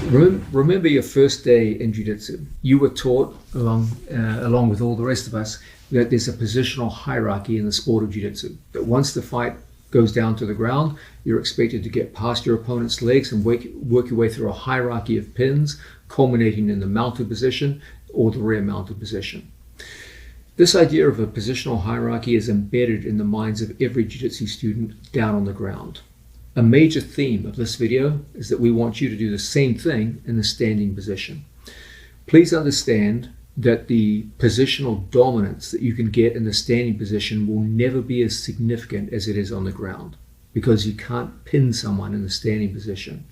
Remember your first day in Jiu-Jitsu. You were taught, along with all the rest of us, that there's a positional hierarchy in the sport of Jiu-Jitsu. That once the fight goes down to the ground, you're expected to get past your opponent's legs and work your way through a hierarchy of pins, culminating in the mounted position or the rear mounted position. This idea of a positional hierarchy is embedded in the minds of every Jiu-Jitsu student down on the ground. A major theme of this video is that we want you to do the same thing in the standing position. Please understand that the positional dominance that you can get in the standing position will never be as significant as it is on the ground, because you can't pin someone in the standing position.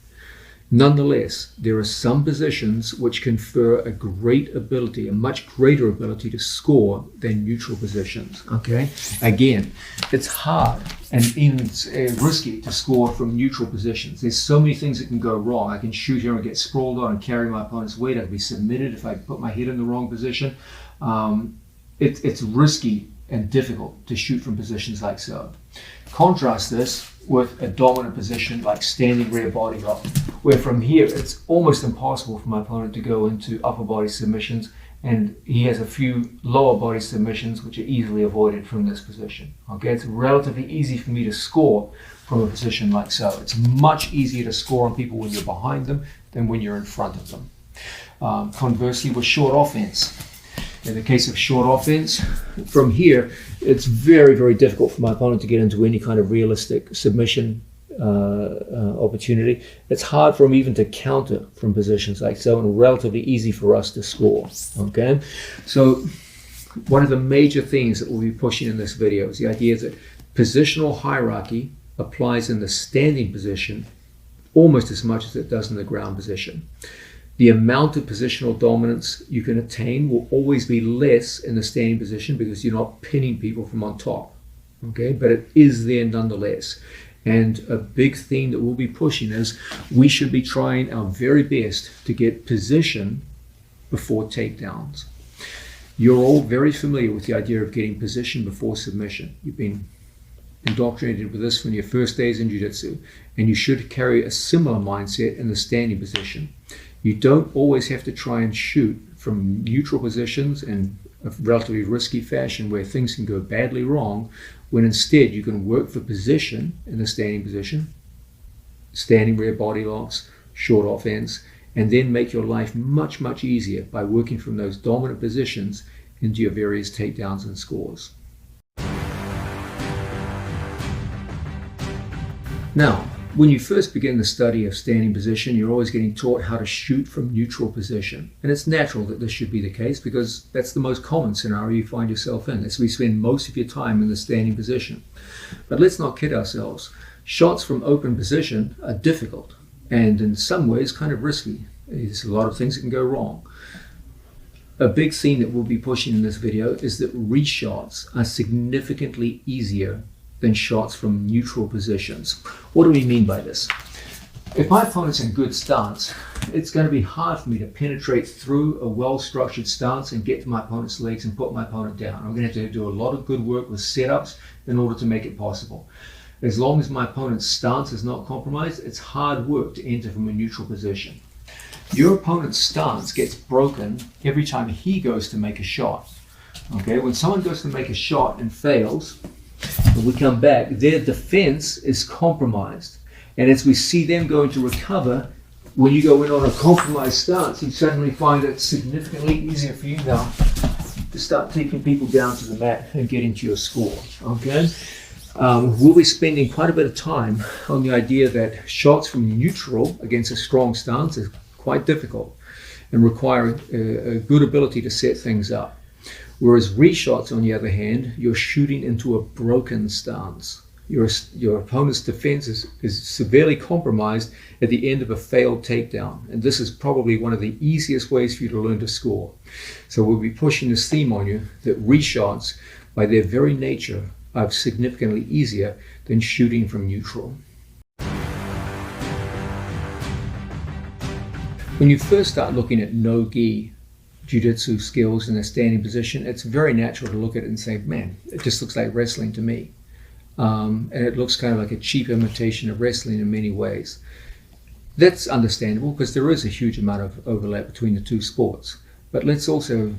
Nonetheless, there are some positions which confer a much greater ability to score than neutral positions. Okay? Again, it's hard and even risky to score from neutral positions. There's so many things that can go wrong. I can shoot here and get sprawled on and carry my opponent's weight. I can be submitted if I put my head in the wrong position. It's risky and difficult to shoot from positions like so. Contrast this with a dominant position like standing rear body lock, where from here it's almost impossible for my opponent to go into upper body submissions, and he has a few lower body submissions which are easily avoided from this position. Okay, it's relatively easy for me to score from a position like so. It's much easier to score on people when you're behind them than when you're in front of them. Conversely, with short offense. In the case of short offense, from here, it's very, very difficult for my opponent to get into any kind of realistic submission opportunity. It's hard for him even to counter from positions like so, and relatively easy for us to score. Okay, so one of the major things that we'll be pushing in this video is the idea that positional hierarchy applies in the standing position almost as much as it does in the ground position. The amount of positional dominance you can attain will always be less in the standing position because you're not pinning people from on top. Okay, but it is there nonetheless. And a big theme that we'll be pushing is we should be trying our very best to get position before takedowns. You're all very familiar with the idea of getting position before submission. You've been indoctrinated with this from your first days in Jiu-Jitsu, and you should carry a similar mindset in the standing position. You don't always have to try and shoot from neutral positions in a relatively risky fashion where things can go badly wrong, when instead you can work for position in the standing position, standing rear body locks, short offense, and then make your life much, much easier by working from those dominant positions into your various takedowns and scores. Now, when you first begin the study of standing position, you're always getting taught how to shoot from neutral position. And it's natural that this should be the case because that's the most common scenario you find yourself in. That's where you spend most of your time in the standing position. But let's not kid ourselves. Shots from open position are difficult and in some ways kind of risky. There's a lot of things that can go wrong. A big theme that we'll be pushing in this video is that reshots are significantly easier than shots from neutral positions. What do we mean by this? If my opponent's in good stance, it's going to be hard for me to penetrate through a well-structured stance and get to my opponent's legs and put my opponent down. I'm going to have to do a lot of good work with setups in order to make it possible. As long as my opponent's stance is not compromised, it's hard work to enter from a neutral position. Your opponent's stance gets broken every time he goes to make a shot. Okay, when someone goes to make a shot and fails, when we come back, their defense is compromised. And as we see them going to recover, when you go in on a compromised stance, you suddenly find it significantly easier for you now to start taking people down to the mat and getting to your score. Okay? We'll be spending quite a bit of time on the idea that shots from neutral against a strong stance is quite difficult and require a good ability to set things up. Whereas reshots, on the other hand, you're shooting into a broken stance. Your opponent's defense is severely compromised at the end of a failed takedown. And this is probably one of the easiest ways for you to learn to score. So we'll be pushing this theme on you that reshots, by their very nature, are significantly easier than shooting from neutral. When you first start looking at no-gi Jiu-Jitsu skills in a standing position, it's very natural to look at it and say, man, it just looks like wrestling to me. And it looks kind of like a cheap imitation of wrestling in many ways. That's understandable because there is a huge amount of overlap between the two sports. But let's also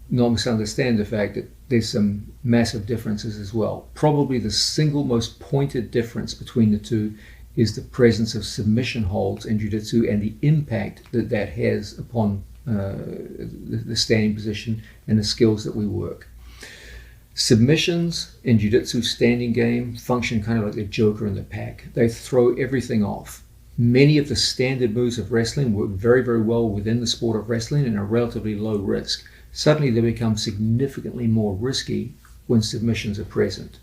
not misunderstand the fact that there's some massive differences as well. Probably the single most pointed difference between the two is the presence of submission holds in jiu-jitsu and the impact that that has upon the standing position and the skills that we work. Submissions in jiu-jitsu standing game function kind of like the joker in the pack. They throw everything off. Many of the standard moves of wrestling work very, very well within the sport of wrestling and are relatively low risk. Suddenly they become significantly more risky when submissions are present.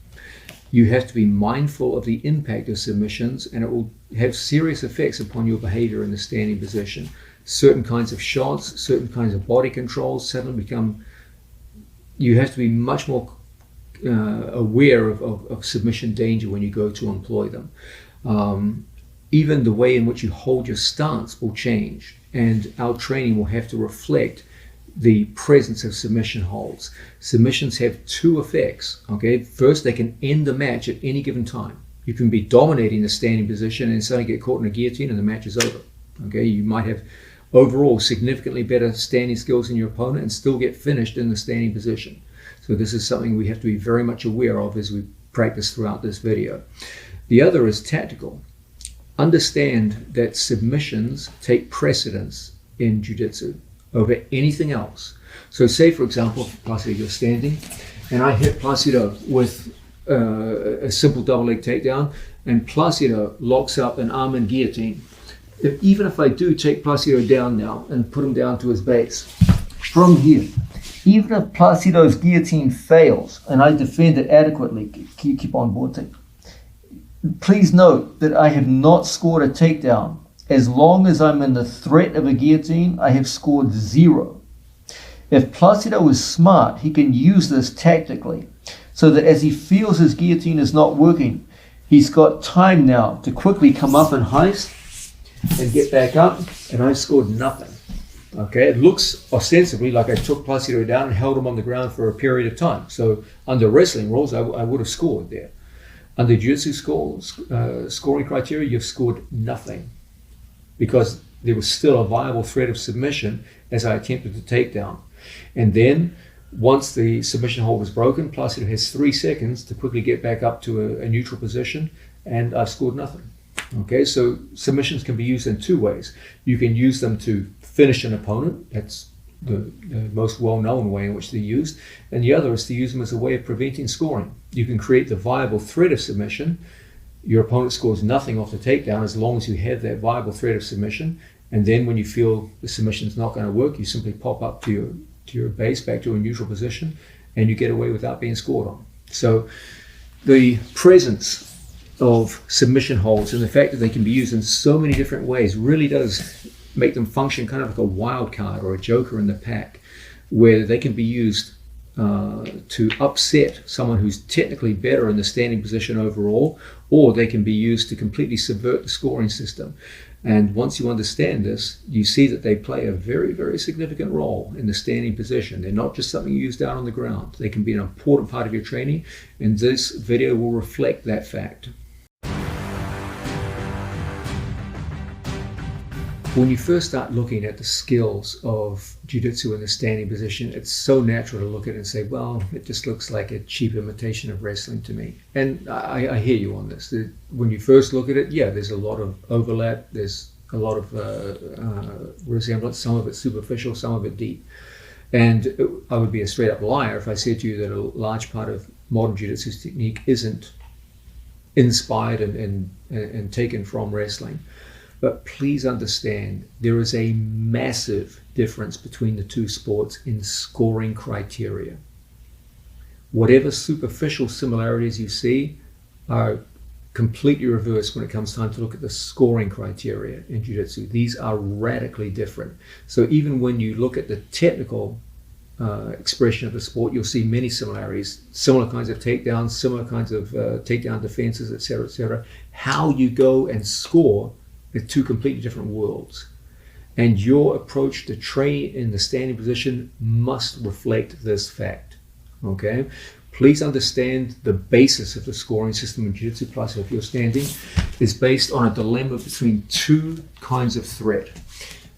You have to be mindful of the impact of submissions, and it will have serious effects upon your behavior in the standing position. Certain kinds of shots, certain kinds of body controls suddenly become, you have to be much more aware of submission danger when you go to employ them. Even the way in which you hold your stance will change, and our training will have to reflect the presence of submission holds. Submissions have two effects. Okay, first, they can end the match at any given time. You can be dominating the standing position and suddenly get caught in a guillotine and the match is over. Okay, you might have overall significantly better standing skills than your opponent and still get finished in the standing position. So this is something we have to be very much aware of as we practice throughout this video. The other is tactical. Understand that submissions take precedence in jiu-jitsu over anything else. So say, for example, Placido, you're standing, and I hit Placido with a simple double leg takedown, and Placido locks up an arm and guillotine. Even if I do take Placido down now and put him down to his base, from here, even if Placido's guillotine fails and I defend it adequately, keep on board, tape. Please note that I have not scored a takedown. As long as I'm in the threat of a guillotine, I have scored 0. If Placido is smart, he can use this tactically so that as he feels his guillotine is not working, he's got time now to quickly come up and heist and get back up, and I scored nothing. Okay, it looks ostensibly like I took Placido down and held him on the ground for a period of time. So under wrestling rules, I would have scored there. Under jiu-jitsu scoring criteria, you've scored nothing because there was still a viable threat of submission as I attempted to take down. And then once the submission hold was broken, Placido has 3 seconds to quickly get back up to a neutral position, and I've scored nothing. Okay, so submissions can be used in 2 ways. You can use them to finish an opponent. That's the most well-known way in which they're used. And the other is to use them as a way of preventing scoring. You can create the viable threat of submission. Your opponent scores nothing off the takedown as long as you have that viable threat of submission. And then when you feel the submission is not going to work, you simply pop up to your base, back to a neutral position, and you get away without being scored on. So the presence of submission holds and the fact that they can be used in so many different ways really does make them function kind of like a wild card or a joker in the pack, where they can be used to upset someone who's technically better in the standing position overall, or they can be used to completely subvert the scoring system. And once you understand this, you see that they play a very, very significant role in the standing position. They're not just something used out on the ground. They can be an important part of your training, and this video will reflect that fact. When you first start looking at the skills of jiu-jitsu in the standing position, it's so natural to look at it and say, well, it just looks like a cheap imitation of wrestling to me. And I hear you on this. When you first look at it, yeah, there's a lot of overlap. There's a lot of resemblance. Some of it superficial, some of it deep. And I would be a straight up liar if I said to you that a large part of modern jiu-jitsu's technique isn't inspired and taken from wrestling. But please understand, there is a massive difference between the two sports in scoring criteria. Whatever superficial similarities you see are completely reversed when it comes time to look at the scoring criteria in jiu-jitsu. These are radically different. So even when you look at the technical expression of the sport, you'll see many similarities, similar kinds of takedowns, similar kinds of takedown defenses, etc., etc. How you go and score, they're 2 completely different worlds. And your approach to train in the standing position must reflect this fact. Okay? please understand the basis of the scoring system in Jiu-Jitsu Plus, if you're standing, is based on a dilemma between two kinds of threat.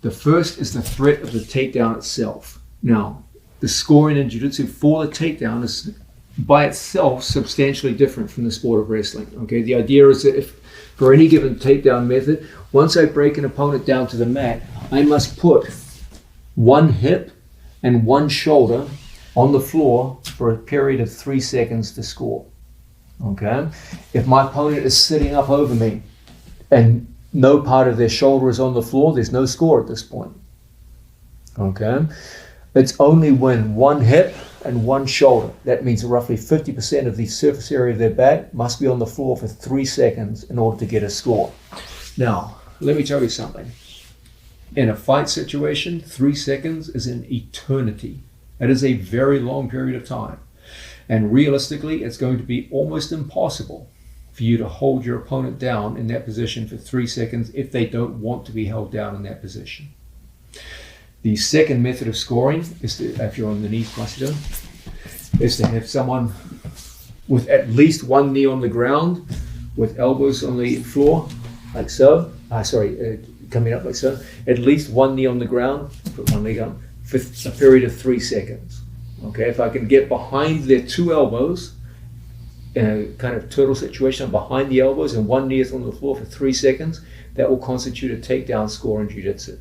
The first is the threat of the takedown itself. Now, the scoring in Jiu-Jitsu for the takedown is by itself substantially different from the sport of wrestling. Okay, the idea is that if for any given takedown method, once I break an opponent down to the mat, I must put one hip and one shoulder on the floor for a period of 3 seconds to score. Okay? If my opponent is sitting up over me and no part of their shoulder is on the floor, there's no score at this point. Okay? It's only when one hip and one shoulder, that means roughly 50% of the surface area of their back, must be on the floor for 3 seconds in order to get a score. Now, let me tell you something. In a fight situation, 3 seconds is an eternity. That is a very long period of time. And realistically, it's going to be almost impossible for you to hold your opponent down in that position for 3 seconds if they don't want to be held down in that position. The second method of scoring is to, if you're on the knees, Marcelo, is to have someone with at least one knee on the ground, with elbows on the floor, like so. Coming up like so. At least one knee on the ground, put one leg up, for a period of 3 seconds. Okay, if I can get behind their two elbows, in a kind of turtle situation, behind the elbows and one knee is on the floor for 3 seconds, that will constitute a takedown score in Jiu-Jitsu.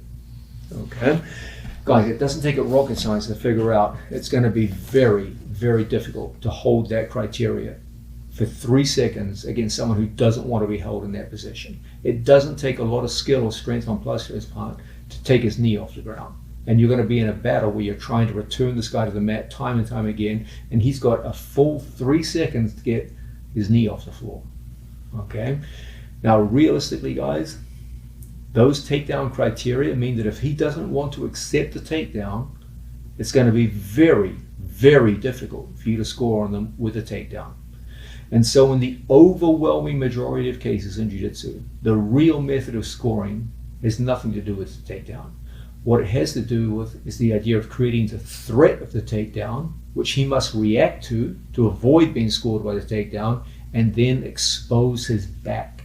Okay, guys, it doesn't take a rocket science to figure out. It's going to be very, very difficult to hold that criteria for 3 seconds against someone who doesn't want to be held in that position. It doesn't take a lot of skill or strength on Plus's part to take his knee off the ground. And you're going to be in a battle where you're trying to return this guy to the mat time and time again, and he's got a full 3 seconds to get his knee off the floor. Okay? Now, realistically, guys, those takedown criteria mean that if he doesn't want to accept the takedown, it's going to be very, very difficult for you to score on them with a takedown. And so in the overwhelming majority of cases in Jiu-Jitsu, the real method of scoring has nothing to do with the takedown. What it has to do with is the idea of creating the threat of the takedown, which he must react to avoid being scored by the takedown, and then expose his back.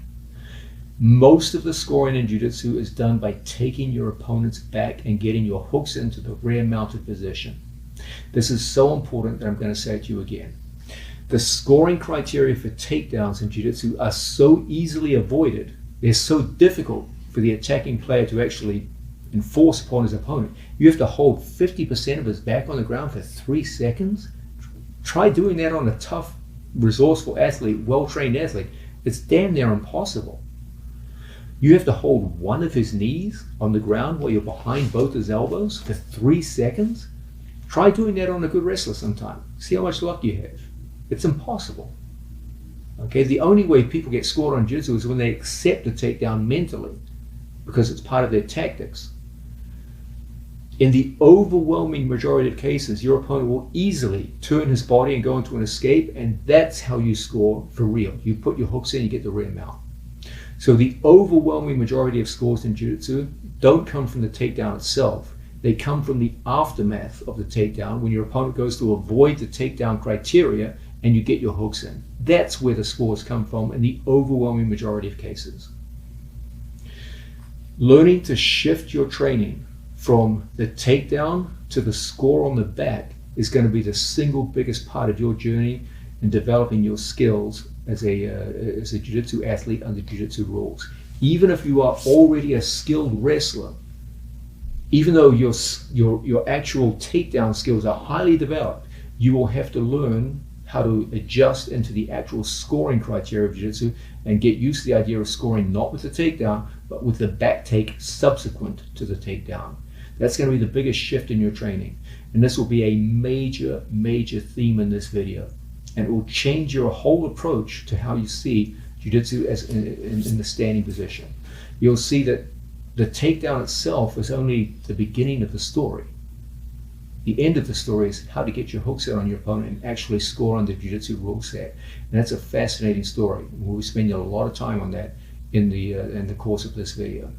Most of the scoring in Jiu-Jitsu is done by taking your opponent's back and getting your hooks into the rear-mounted position. This is so important that I'm going to say it to you again. The scoring criteria for takedowns in Jiu-Jitsu are so easily avoided. They're so difficult for the attacking player to actually enforce upon his opponent. You have to hold 50% of his back on the ground for 3 seconds. Try doing that on a tough, resourceful athlete, well-trained athlete. It's damn near impossible. You have to hold one of his knees on the ground while you're behind both his elbows for 3 seconds. Try doing that on a good wrestler sometime. See how much luck you have. It's impossible. Okay, the only way people get scored on Jiu-Jitsu is when they accept the takedown mentally, because it's part of their tactics. In the overwhelming majority of cases, your opponent will easily turn his body and go into an escape, and that's how you score for real. You put your hooks in, you get the rear mount. So the overwhelming majority of scores in Jiu-Jitsu don't come from the takedown itself. They come from the aftermath of the takedown, when your opponent goes to avoid the takedown criteria and you get your hooks in. That's where the scores come from in the overwhelming majority of cases. Learning to shift your training from the takedown to the score on the back is going to be the single biggest part of your journey in developing your skills as a Jiu-Jitsu athlete under Jiu-Jitsu rules. Even if you are already a skilled wrestler, even though your actual takedown skills are highly developed, you will have to learn how to adjust into the actual scoring criteria of Jiu-Jitsu and get used to the idea of scoring not with the takedown, but with the back take subsequent to the takedown. That's going to be the biggest shift in your training. And this will be a major, major theme in this video. And it will change your whole approach to how you see Jiu-Jitsu as in the standing position. You'll see that the takedown itself is only the beginning of the story. The end of the story is how to get your hooks out on your opponent and actually score on the Jiu-Jitsu rule set. And that's a fascinating story. We'll be spending a lot of time on that in the course of this video.